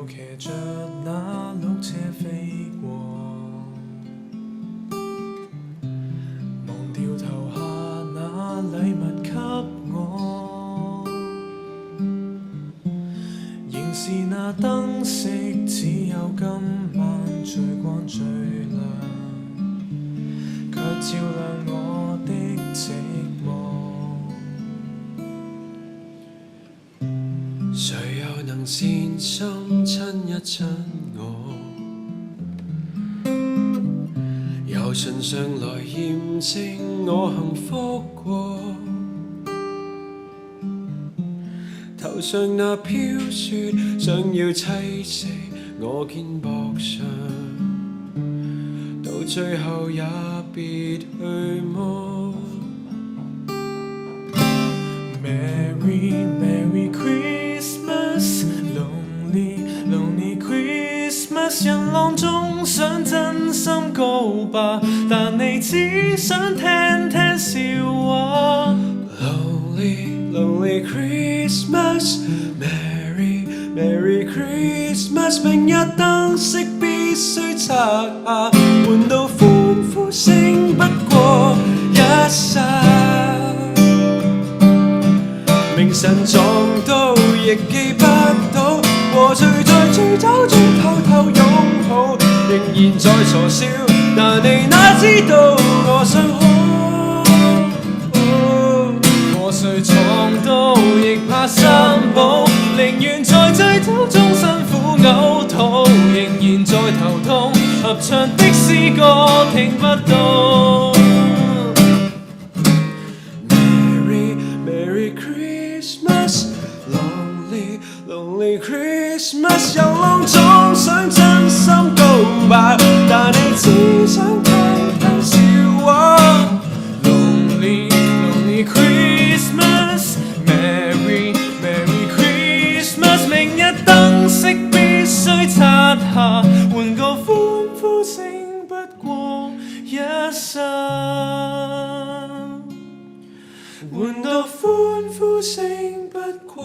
又騎着那綠車飛過，忘掉投下那禮物給我，仍是那燈飾，只有今晚最光最亮，卻照亮我的寂寞。誰又能善心親一親我？由唇上來驗證我幸福過，頭上那飄雪想要棲息我肩膊上，到最後也別去麼？ Merry Christmas, lonely lonely Christmas， 人浪中想真心告白，但你只想聽聽笑話。Lonely lonely Christmas, Merry Christmas， 明日燈飾必須拆下，換到歡呼聲不過一剎。明晨撞到亦記不到，和誰在醉酒中偷偷擁抱，仍然在傻笑，但你哪知道我想哭。和誰撞到亦怕三寶，寧願在醉酒中辛苦嘔吐，仍然在頭痛，合唱的詩歌聽不到。Merry Christmas, lonely lonely Christmas， 遊浪中想真心告白，但你只想聽聽笑話。Lonely lonely Christmas, Merry Christmas， 明日燈飾必須拆下，換個歡呼聲不過一剎。換到歡呼聲不過